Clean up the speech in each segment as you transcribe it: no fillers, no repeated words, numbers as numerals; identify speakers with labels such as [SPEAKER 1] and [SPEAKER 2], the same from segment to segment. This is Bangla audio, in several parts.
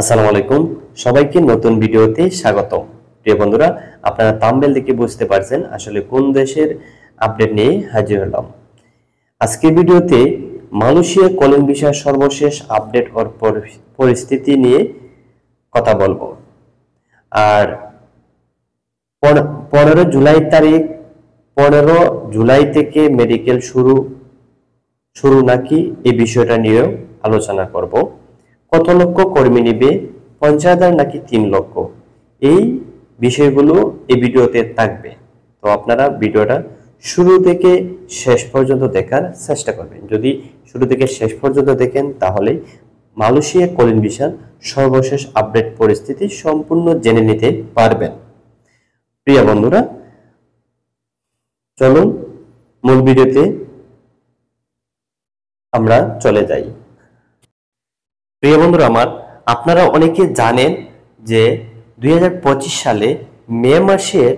[SPEAKER 1] আসসালামু আলাইকুম, সবাইকে নতুন ভিডিওতে স্বাগতম। প্রিয় বন্ধুরা, আপনারা থাম্বনেল দেখে বুঝতে পারছেন আসলে কোন দেশের আপডেট নিয়ে হাজির হলাম। আজকের ভিডিওতে মালয়েশিয়া কলিং ভিসার সর্বশেষ আপডেট ও পরিস্থিতি নিয়ে কথা বলবো। আর 15 জুলাই তারিখ, 15 জুলাই থেকে মেডিকেল শুরু নাকি এই বিষয়টা নিয়েও আলোচনা করব। কত লক্ষ কর্মী নিবে, 50,000 নাকি 3 লক্ষ, এই বিষয়গুলো এই ভিডিওতে থাকবে। তো আপনারা ভিডিওটা শুরু থেকে শেষ পর্যন্ত দেখার চেষ্টা করবেন। যদি শুরু থেকে শেষ পর্যন্ত দেখেন তাহলে মালয়েশিয়া কলিং ভিসার সর্বশেষ আপডেট পরিস্থিতি সম্পূর্ণ জেনে নিতে পারবেন। প্রিয় বন্ধুরা, চলুন মূল ভিডিওতে আমরা চলে যাই। প্রিয় বন্ধুরা আমার, আপনারা অনেকে জানেন যে 2025 সালে মে মাসের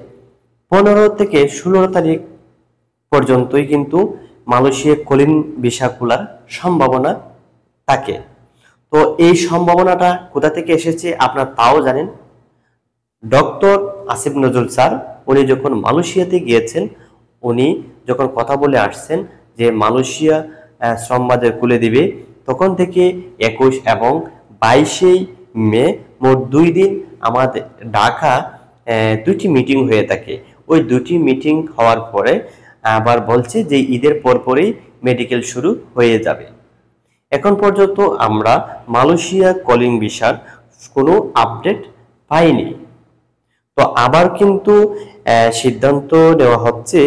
[SPEAKER 1] 15 থেকে 16 তারিখ পর্যন্তই কিন্তু মালয়েশিয়া কলিং ভিসা খোলার সম্ভাবনা থাকে। তো এই সম্ভাবনাটা কোথা থেকে এসেছে আপনারা তাও জানেন। ডক্টর আসিফ নজরুল স্যার উনি যখন মালয়েশিয়াতে গিয়েছেন, উনি যখন কথা বলে আসছেন যে মালয়েশিয়া শ্রম বাজার খুলে দিবে, তখন থেকে 21 এবং 22 মে মোট 2 দিন আমাদের ঢাকা দুটি মিটিং হয়ে থাকে। ওই দুটি মিটিং হওয়ার পরে আবার বলছে যে ঈদের পরপরই মেডিকেল শুরু হয়ে যাবে। এখন পর্যন্ত আমরা মালয়েশিয়া কলিং ভিসার কোনো আপডেট পাইনি। তো আবার কিন্তু সিদ্ধান্ত নেওয়া হচ্ছে,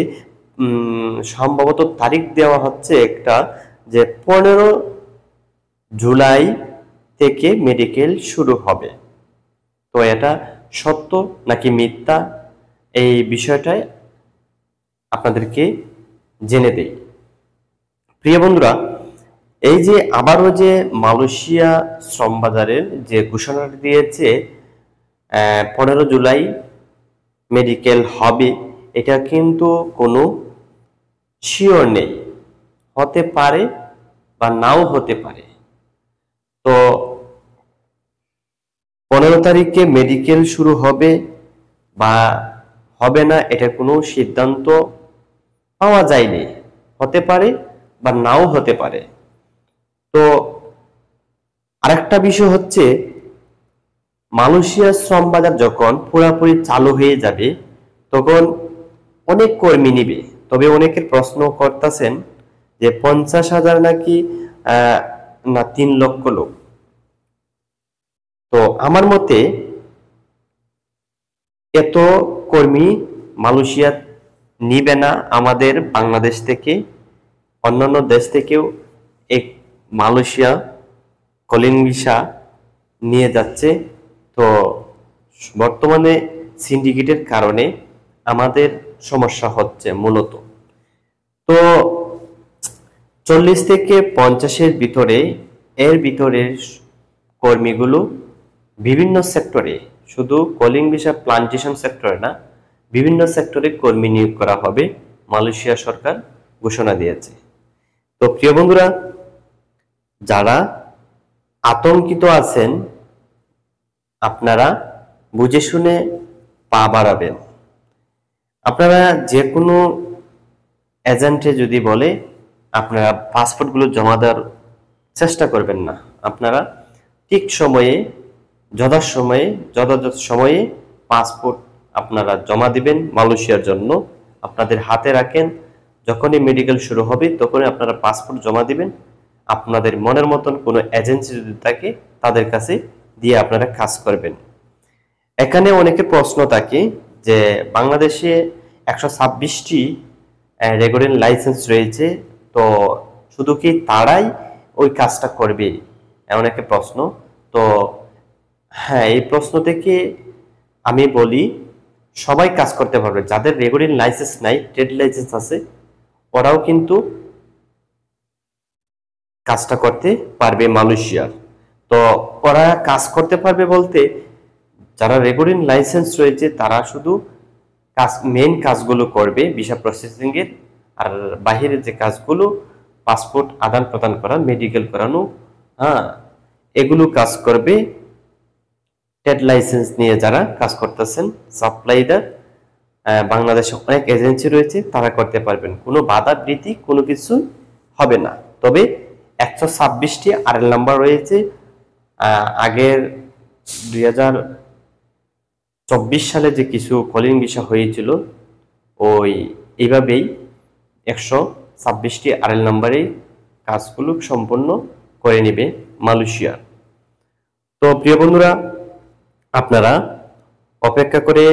[SPEAKER 1] সম্ভবত তারিখ দেওয়া হচ্ছে একটা, যে 15 জুলাই থেকে মেডিকেল শুরু হবে। তো এটা সত্য নাকি মিথ্যা, এই বিষয়টাই আপনাদেরকে জেনে দেই। প্রিয় বন্ধুরা, এই যে আবারও যে মালয়েশিয়া শ্রম বাজারের যে ঘোষণাটা দিয়েছে 15 জুলাই মেডিকেল হবে, এটা কিন্তু কোনো শিওর নেই, হতে পারে বা নাও হতে পারে। তো 15 তারিখে মেডিকেল শুরু হবে বা হবে না, এটা কোনো সিদ্ধান্ত পাওয়া যায়নি, হতে পারে বা নাও হতে পারে। তো আরেকটা বিষয় হচ্ছে, মালয়েশিয়া শ্রম বাজার যখন পুরোপুরি চালু হয়ে যাবে তখন অনেক কর্মী নিবে। তবে অনেকের প্রশ্ন করতেছেন যে 50,000 নাকি না 3 লক্ষ লোক। তো আমার মতে এত কর্মী মালয়েশিয়া নিবে না। আমাদের বাংলাদেশ থেকে, অন্যান্য দেশ থেকেও এক মালয়েশিয়া কলিং ভিসা নিয়ে যাচ্ছে। তো বর্তমানে সিন্ডিকেটের কারণে আমাদের সমস্যা হচ্ছে মূলত। তো 40 থেকে 50-এর ভিতরে, এর ভিতরের কর্মীগুলো বিভিন্ন সেক্টরে, শুধু কলিং ভিসা প্লান্টেশন সেক্টরে না, বিভিন্ন সেক্টরে কর্মী নিয়োগ করা হবে, মালয়েশিয়া সরকার ঘোষণা দিয়েছে। তো প্রিয় বন্ধুরা, যারা আতঙ্কিত আছেন আপনারা বুঝে শুনে পা বাড়াবেন। আপনারা যে কোনো এজেন্টে যদি বলে আপনারা পাসপোর্টগুলো জমা দেওয়ার চেষ্টা করবেন না। আপনারা ঠিক সময়ে, যথাযথ সময়ে পাসপোর্ট আপনারা জমা দিবেন মালয়েশিয়ার জন্য। আপনাদের হাতে রাখেন, যখনই মেডিকেল শুরু হবে তখনই আপনারা পাসপোর্ট জমা দিবেন। আপনাদের মনের মতন কোনো এজেন্সি যদি থাকে তাদের কাছে দিয়ে আপনারা কাজ করবেন। এখানে অনেকে প্রশ্ন থাকে যে বাংলাদেশে 126টি রেগুলার লাইসেন্স রয়েছে, তো শুধু কি তারাই ওই কাজটা করবে, এমন একটা প্রশ্ন। তো হ্যাঁ, এই প্রশ্ন থেকে আমি বলি সবাই কাজ করতে পারবে। যাদের রেগুলার লাইসেন্স নাই, ট্রেড লাইসেন্স আছে, ওরাও কিন্তু কাজটা করতে পারবে মালয়েশিয়ার। তো ওরা কাজ করতে পারবে বলতে, যারা রেগুলার লাইসেন্স রয়েছে তারা শুধু মেইন কাজগুলো করবে ভিসা প্রসেসিং এর, আর বাহিরের যে কাজগুলো পাসপোর্ট আদান প্রদান করা, মেডিকেল করানো, হ্যাঁ, এগুলো কাজ করবে ট্রেড লাইসেন্স নিয়ে যারা কাজ করতেছেন, সাপ্লাইদার, বাংলাদেশে অনেক এজেন্সি রয়েছে, তারা করতে পারবেন। কোনো বাধা বৃত্তি কোনো কিছু হবে না। তবে 126টি আরএল নাম্বার রয়েছে। আগের 2024 সালে যে কিছু কলিং ভিসা হয়েছিল, এইভাবেই 126টি আরএল নাম্বারে কাজগুলো সম্পন্ন করে নেবে মালয়েশিয়া। তো প্রিয় বন্ধুরা, আপনারা অপেক্ষা করে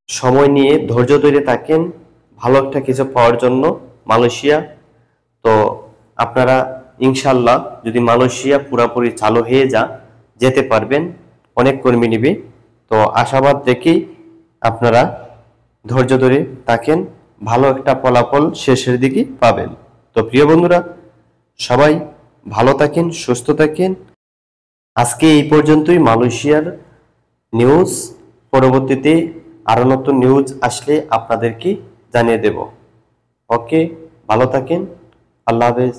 [SPEAKER 1] সময় নিয়ে ধৈর্য ধরে থাকেন ভালো একটা কিছু পাওয়ার জন্য মালয়েশিয়া। তো আপনারা ইনশাল্লাহ যদি মালয়েশিয়া পুরোপুরি চালু হয়ে যেতে পারবেন, অনেক কর্মী নেবে। তো আশাবাদ রেখেই আপনারা ধৈর্য ধরে থাকেন, ভালো একটা ফলাফল শেষের দিকে পাবেন। তো প্রিয় বন্ধুরা, সবাই ভালো থাকেন, সুস্থ থাকেন। আজকে এই পর্যন্তই মালয়েশিয়ার নিউজ। পরবর্তীতে আরো নতুন নিউজ আসলে আপনাদেরকে জানিয়ে দেব। ওকে, ভালো থাকেন, আল্লাহ হাফেজ।